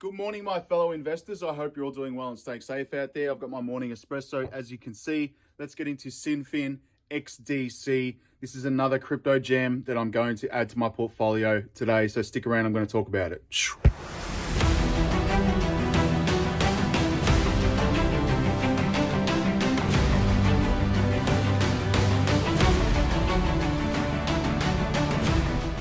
Good morning, my fellow investors. I hope you're all doing well and staying safe out there. I've got my morning espresso. As you can see, let's get into XinFin XDC. This is another crypto gem that I'm going to add to my portfolio today. So stick around, I'm going to talk about it.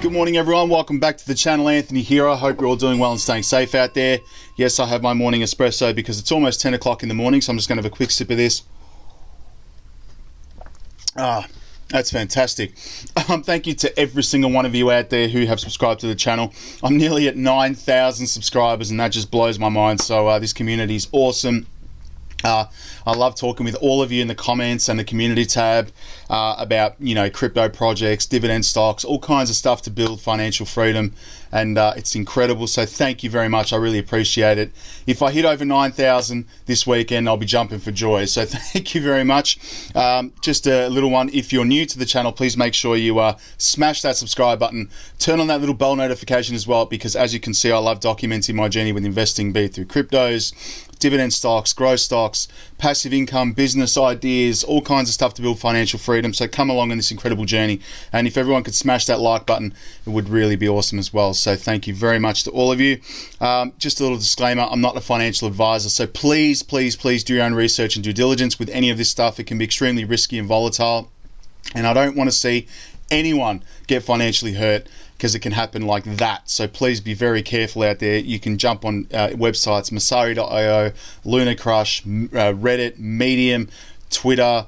Good morning, everyone. Welcome back to the channel. Anthony here. I hope you're all doing well and staying safe out there. Yes, I have my morning espresso because it's almost 10 o'clock in the morning, so I'm just going to have a quick sip of this. That's fantastic. Thank you to every single one of you out there who have subscribed to the channel. I'm nearly at 9,000 subscribers, and that just blows my mind. So this community is awesome. I love talking with all of you in the comments and the community tab about, crypto projects, dividend stocks, all kinds of stuff to build financial freedom. And it's incredible. So thank you very much. I really appreciate it. If I hit over 9,000 this weekend, I'll be jumping for joy. So thank you very much. Just a little one. If you're new to the channel, please make sure you smash that subscribe button. Turn on that little bell notification as well, because as you can see, I love documenting my journey with investing, be it through cryptos, dividend stocks, growth stocks, passive income, business ideas, all kinds of stuff to build financial freedom. So come along on this incredible journey. And if everyone could smash that like button, it would really be awesome as well. So thank you very much to all of you. Just a little disclaimer, I'm not a financial advisor. So please, please, please do your own research and due diligence with any of this stuff. It can be extremely risky and volatile. And I don't want to see anyone get financially hurt, because it can happen like that. So please be very careful out there. You can jump on websites, Masari.io, Luna Crush, Reddit, Medium, Twitter,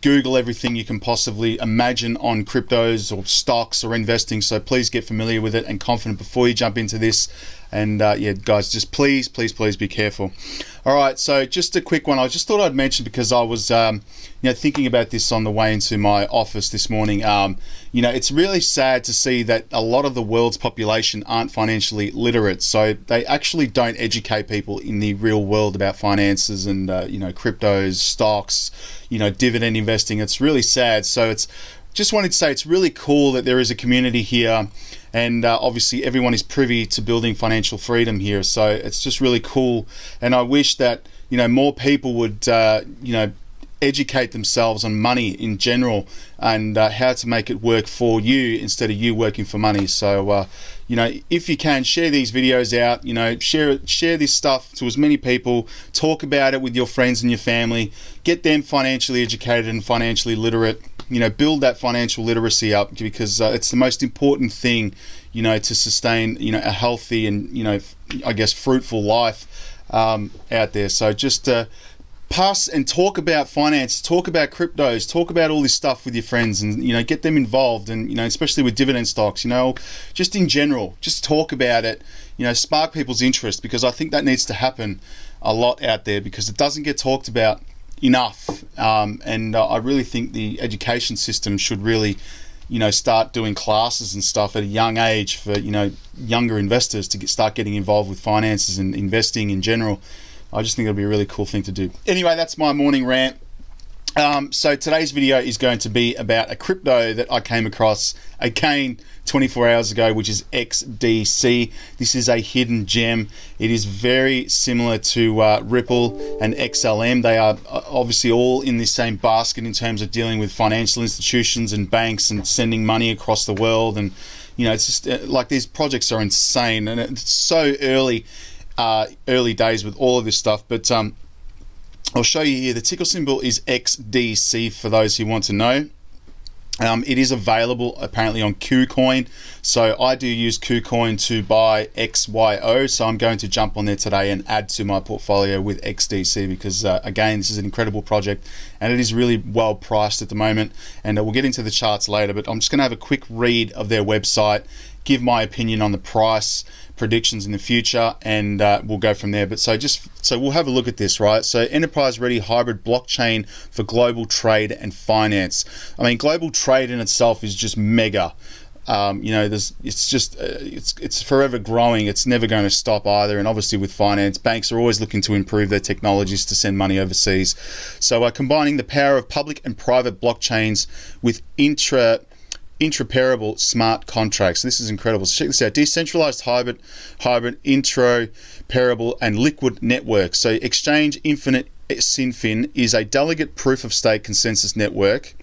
Google everything you can possibly imagine on cryptos or stocks or investing. So please get familiar with it and confident before you jump into this. And yeah, guys, just please, please, please be careful. All right, so just a quick one. I just thought I'd mention, because I was thinking about this on the way into my office this morning. It's really sad to see that a lot of the world's population aren't financially literate. So they actually don't educate people in the real world about finances and cryptos, stocks, dividend investing. It's really sad. So just wanted to say it's really cool that there is a community here, and obviously everyone is privy to building financial freedom here. So it's just really cool, and I wish that more people would educate themselves on money in general, and how to make it work for you instead of you working for money. So if you can, share these videos out, share this stuff to as many people, talk about it with your friends and your family, get them financially educated and financially literate, build that financial literacy up, because it's the most important thing, to sustain, a healthy and, I guess, fruitful life out there. So just pass and talk about finance, talk about cryptos, talk about all this stuff with your friends, and get them involved, and especially with dividend stocks, just in general, just talk about it, spark people's interest, because I think that needs to happen a lot out there, because it doesn't get talked about enough. And I really think the education system should really start doing classes and stuff at a young age for younger investors to start getting involved with finances and investing in general. I just think it'll be a really cool thing to do. Anyway, that's my morning rant. So today's video is going to be about a crypto that I came across again 24 hours ago, which is XDC. This is a hidden gem. It is very similar to Ripple and XLM. They are obviously all in the same basket in terms of dealing with financial institutions and banks and sending money across the world. And it's just like, these projects are insane, and it's so early days with all of this stuff. But I'll show you here. The ticker symbol is XDC for those who want to know. It is available apparently on KuCoin. So I do use KuCoin to buy XYO. So I'm going to jump on there today and add to my portfolio with XDC, because again, this is an incredible project and it is really well priced at the moment. And we'll get into the charts later, but I'm just going to have a quick read of their website, give my opinion on the price, predictions in the future, and we'll go from there. But so we'll have a look at this, right? So enterprise ready hybrid blockchain for global trade and finance. I mean, global trade in itself is just mega. It's forever growing. It's never going to stop either. And obviously with finance, banks are always looking to improve their technologies to send money overseas. So combining the power of public and private blockchains with interoperable smart contracts. This is incredible. So check this out. Decentralized hybrid, interoperable, and liquid network. So Exchange Infinite XinFin is a delegate proof of stake consensus network,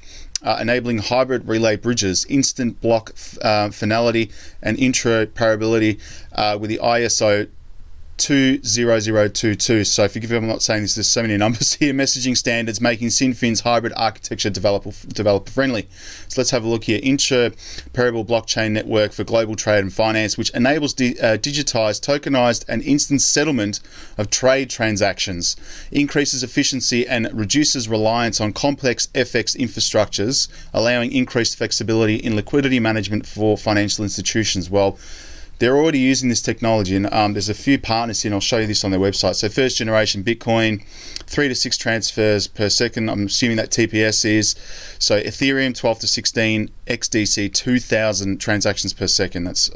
enabling hybrid relay bridges, instant block finality, and interoperability with the ISO 20022. So forgive me, I'm not saying this, there's so many numbers here. Messaging standards, making XinFin's hybrid architecture developer friendly. So let's have a look here. Interoperable blockchain network for global trade and finance, which enables digitized, tokenized, and instant settlement of trade transactions, increases efficiency and reduces reliance on complex FX infrastructures, allowing increased flexibility in liquidity management for financial institutions. Well, they're already using this technology, and there's a few partners here, and I'll show you this on their website. So first generation Bitcoin, 3 to 6 transfers per second. I'm assuming that TPS is. So Ethereum, 12 to 16, XDC, 2,000 transactions per second. That's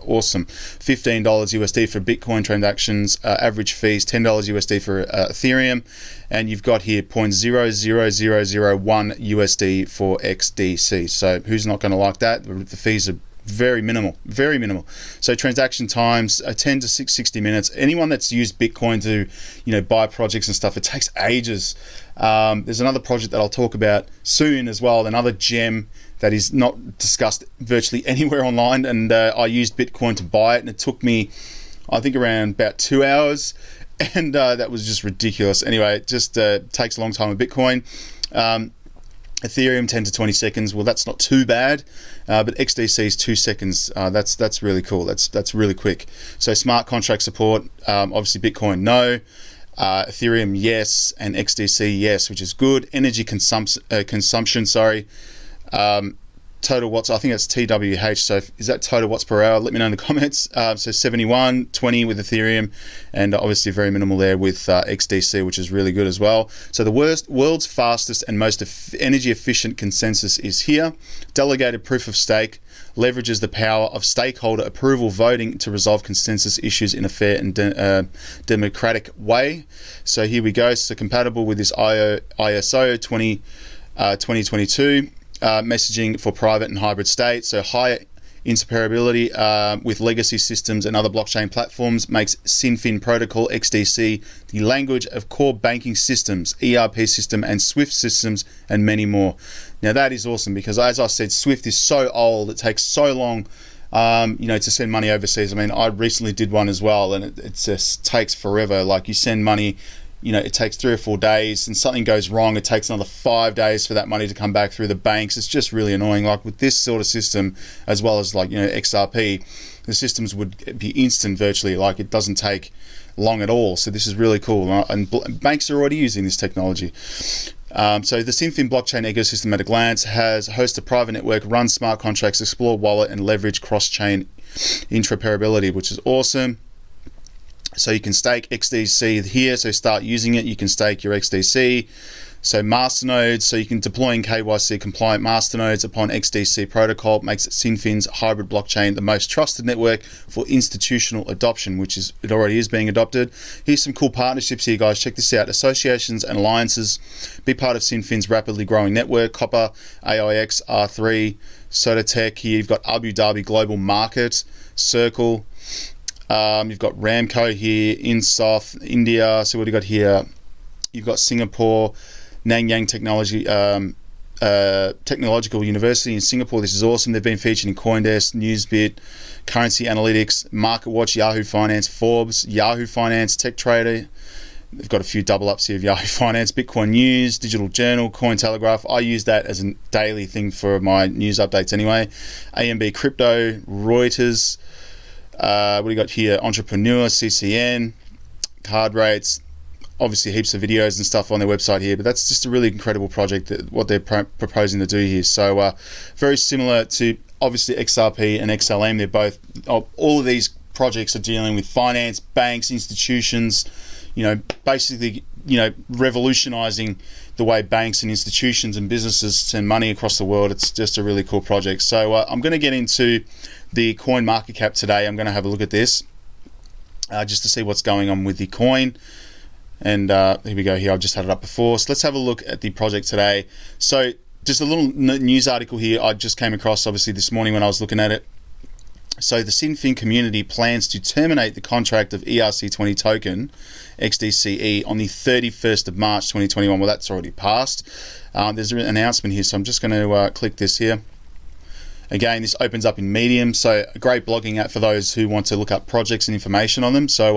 awesome. $15 USD for Bitcoin transactions. Average fees, $10 USD for Ethereum. And you've got here 0.00001 USD for XDC. So who's not going to like that? The fees are very minimal. So transaction times 10 to 60 minutes. Anyone that's used Bitcoin to, buy projects and stuff, it takes ages. There's another project that I'll talk about soon as well, another gem that is not discussed virtually anywhere online, and I used Bitcoin to buy it, and it took me, I think, around about 2 hours, and that was just ridiculous. Anyway, it just takes a long time with Bitcoin. Ethereum 10 to 20 seconds. Well, that's not too bad, but XDC is 2 seconds. That's really cool. That's really quick. So smart contract support. Obviously Bitcoin no, Ethereum yes, and XDC yes, which is good. Energy consumption. Sorry. Total watts, I think that's TWH, so is that total watts per hour? Let me know in the comments. So 71, 20 with Ethereum, and obviously very minimal there with XDC, which is really good as well. So the world's fastest and most energy efficient consensus is here. Delegated proof of stake leverages the power of stakeholder approval voting to resolve consensus issues in a fair and democratic way. So here we go. So compatible with this ISO 2022. Messaging for private and hybrid state, so higher interoperability with legacy systems and other blockchain platforms makes XinFin Protocol XDC the language of core banking systems, ERP system and SWIFT systems, and many more. Now that is awesome because, as I said, SWIFT is so old, it takes so long to send money overseas. I mean, I recently did one as well, and it just takes forever. Like, you send money, it takes 3 or 4 days, and something goes wrong, it takes another 5 days for that money to come back through the banks. It's just really annoying. Like with this sort of system, as well as XRP, the systems would be instant virtually. Like, it doesn't take long at all. So this is really cool, and banks are already using this technology. So the XinFin blockchain ecosystem at a glance hosts a private network, run smart contracts, explore wallet, and leverage cross-chain interoperability, which is awesome. So you can stake XDC here, so start using it. You can stake your XDC. So Masternodes, so you can deploy in KYC compliant Masternodes upon XDC protocol, makes XinFin's hybrid blockchain the most trusted network for institutional adoption, which is, it already is being adopted. Here's some cool partnerships here, guys. Check this out. Associations and alliances. Be part of XinFin's rapidly growing network. Copper, AIX, R3, Soda Tech. Here you've got Abu Dhabi Global Market, Circle. You've got Ramco here in South India. So what do you got here? You've got Singapore, Nanyang Technological University in Singapore. This is awesome. They've been featured in CoinDesk, Newsbit, Currency Analytics, MarketWatch, Yahoo Finance, Forbes, Yahoo Finance, Tech Trader. They've got a few double ups here of Yahoo Finance, Bitcoin News, Digital Journal, Cointelegraph. I use that as a daily thing for my news updates anyway. AMB Crypto, Reuters. What do you got here? Entrepreneur, CCN, card rates, obviously heaps of videos and stuff on their website here, but that's just a really incredible project, what they're proposing to do here. So very similar to obviously XRP and XLM. They're both, all of these projects are dealing with finance, banks, institutions, basically, revolutionizing the way banks and institutions and businesses send money across the world. It's just a really cool project. So I'm going to get into the coin market cap today. I'm going to have a look at this just to see what's going on with the coin. And here we go here. I've just had it up before. So let's have a look at the project today. So just a little news article here I just came across, obviously, this morning when I was looking at it. So the XinFin community plans to terminate the contract of ERC20 token, XDCE, on the 31st of March 2021. Well, that's already passed. There's an announcement here, so I'm just going to click this here. Again, this opens up in Medium, so a great blogging app for those who want to look up projects and information on them. So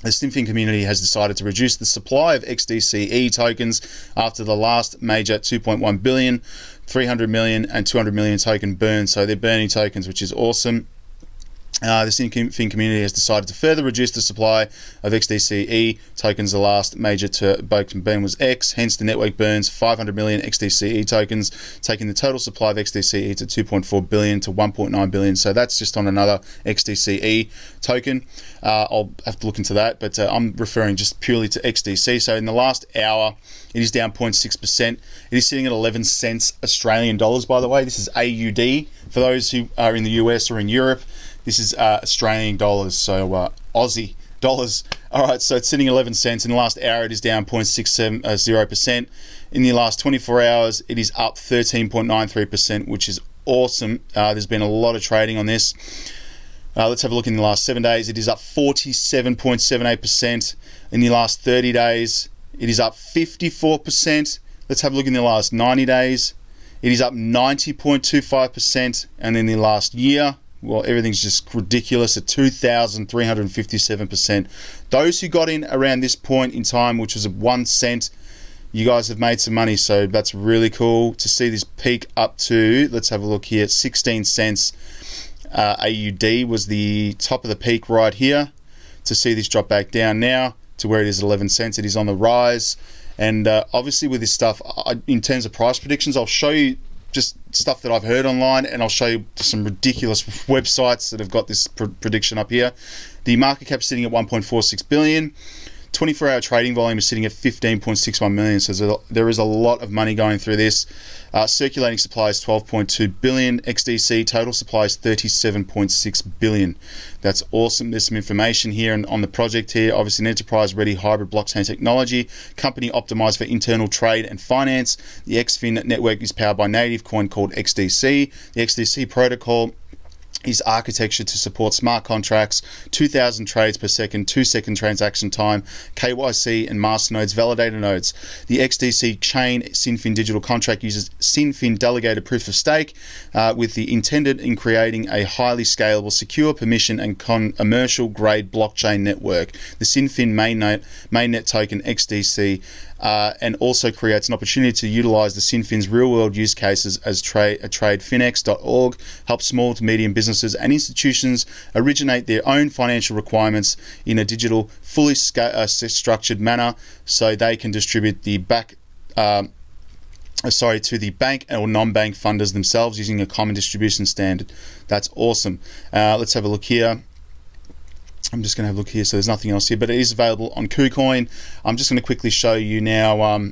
the XinFin community has decided to reduce the supply of XDCE tokens after the last major 2.1 billion, 300 million and 200 million token burn. So they're burning tokens, which is awesome. The XinFin community has decided to further reduce the supply of XDCE tokens. The last major token burn was X, hence the network burns 500 million XDCE tokens, taking the total supply of XDCE to 2.4 billion to 1.9 billion. So that's just on another XDCE token. I'll have to look into that, but I'm referring just purely to XDC. So in the last hour, it is down 0.6%. It is sitting at 11 cents Australian dollars, by the way. This is AUD for those who are in the US or in Europe. This is Australian dollars, so Aussie dollars. All right, so it's sitting at 11 cents. In the last hour, it is down 0.670%. In the last 24 hours, it is up 13.93%, which is awesome. There's been a lot of trading on this. Let's have a look in the last 7 days. It is up 47.78%. In the last 30 days, it is up 54%. Let's have a look in the last 90 days. It is up 90.25%. And in the last year, well, everything's just ridiculous at 2,357%. Those who got in around this point in time, which was at 1 cent, you guys have made some money. So that's really cool to see this peak up to, let's have a look here, 16 cents AUD was the top of the peak right here. To see this drop back down now to where it is 11 cents, it is on the rise. And obviously with this stuff, in terms of price predictions, I'll show you just stuff that I've heard online, and I'll show you some ridiculous websites that have got this prediction up here. The market cap is sitting at 1.46 billion. 24-hour trading volume is sitting at 15.61 million. So there is a lot of money going through this. Circulating supply is 12.2 billion. XDC total supply is 37.6 billion. That's awesome. There's some information here on the project here. Obviously, an enterprise-ready hybrid blockchain technology, company optimized for internal trade and finance. The XinFin network is powered by native coin called XDC. The XDC protocol is architecture to support smart contracts, 2,000 trades per second, 2-second transaction time, KYC and Masternodes, Validator Nodes. The XDC Chain XinFin Digital Contract uses XinFin Delegated Proof of Stake with the intended in creating a highly scalable, secure, permission and commercial grade blockchain network. The XinFin mainnet token XDC and also creates an opportunity to utilize the XinFin's real-world use cases as tradefinex.org helps small to medium businesses and institutions originate their own financial requirements in a digital, fully structured manner, so they can distribute the to the bank or non-bank funders themselves using a common distribution standard. That's awesome. Let's have a look here. I'm just going to have a look here, so there's nothing else here, but it is available on KuCoin. I'm just going to quickly show you now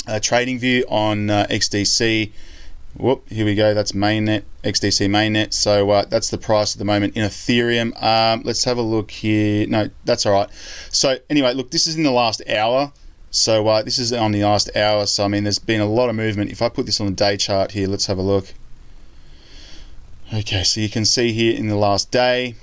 a trading view on XDC. Whoop, here we go. That's mainnet, XDC mainnet. So that's the price at the moment in Ethereum. Let's have a look here. No, that's all right. So anyway, look, this is in the last hour. So this is on the last hour. So I mean, there's been a lot of movement. If I put this on the day chart here, let's have a look. Okay, so you can see here in the last day,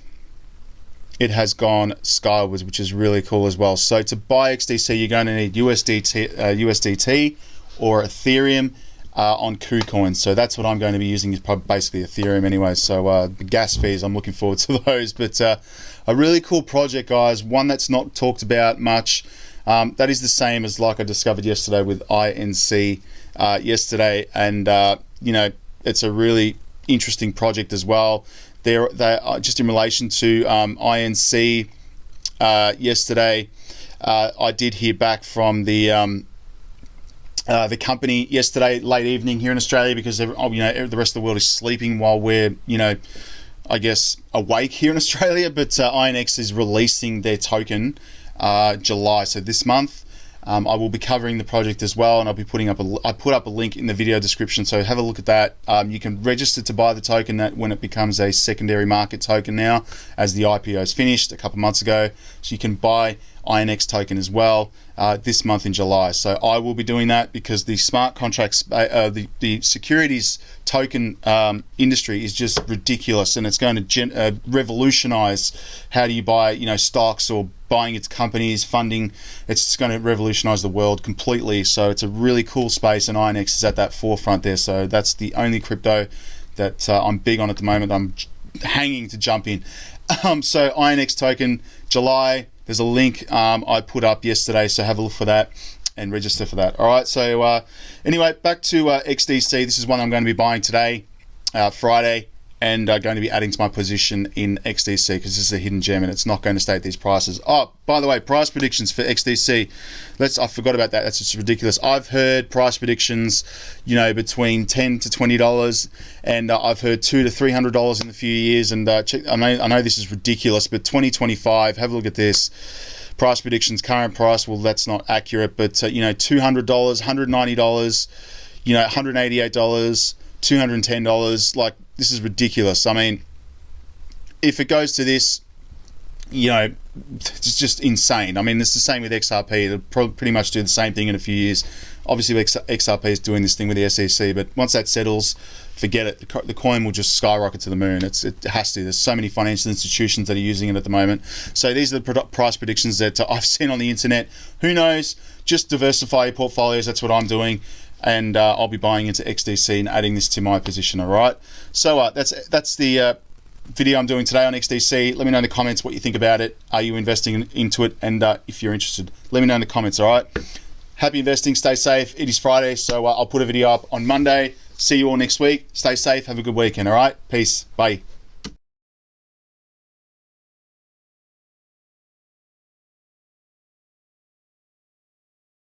it has gone skywards, which is really cool as well. So to buy XDC, you're going to need USDT or Ethereum on KuCoin. So that's what I'm going to be using, is probably basically Ethereum anyway. So the gas fees, I'm looking forward to those. But a really cool project, guys. One that's not talked about much. That is the same as like I discovered yesterday with INC yesterday. And, you know, it's a really interesting project as well. They are just in relation to INC yesterday. I did hear back from the company yesterday late evening here in Australia, because the rest of the world is sleeping while we're I guess awake here in Australia. But INX is releasing their token July, so this month. I will be covering the project as well, and I'll be putting up I put up a link in the video description, so have a look at that. You can register to buy the token that when it becomes a secondary market token now, as the IPO is finished a couple months ago. So you can buy INX token as well this month in July. So I will be doing that because the smart contracts, the securities token industry is just ridiculous, and it's going to revolutionize how do you buy, stocks or buying its companies, funding. It's going to revolutionize the world completely. So it's a really cool space, and INX is at that forefront there. So that's the only crypto that I'm big on at the moment. I'm hanging to jump in. So INX token, July. There's a link I put up yesterday, so have a look for that and register for that. All right, so anyway, back to XDC. This is one I'm going to be buying today, Friday, and going to be adding to my position in XDC because this is a hidden gem and it's not going to stay at these prices. Oh, by the way, price predictions for XDC. I forgot about that. That's just ridiculous. I've heard price predictions, between $10 to $20, and I've heard $200 to $300 in a few years. And I know this is ridiculous, but 2025. Have a look at this. Price predictions, current price. Well, that's not accurate, but $200, $190, $188, $210. Like, this is ridiculous. I mean, if it goes to this, it's just insane. I mean, it's the same with XRP. It'll pretty much do the same thing in a few years. Obviously, XRP is doing this thing with the SEC, but once that settles, forget it. The coin will just skyrocket to the moon. It has to. There's so many financial institutions that are using it at the moment. So these are the price predictions that I've seen on the internet. Who knows? Just diversify your portfolios. That's what I'm doing. And I'll be buying into XDC and adding this to my position. All right. So that's the video I'm doing today on XDC. Let me know in the comments what you think about it. Are you investing into it? And if you're interested, let me know in the comments. All right. Happy investing. Stay safe. It is Friday, so I'll put a video up on Monday. See you all next week. Stay safe. Have a good weekend. All right. Peace. Bye.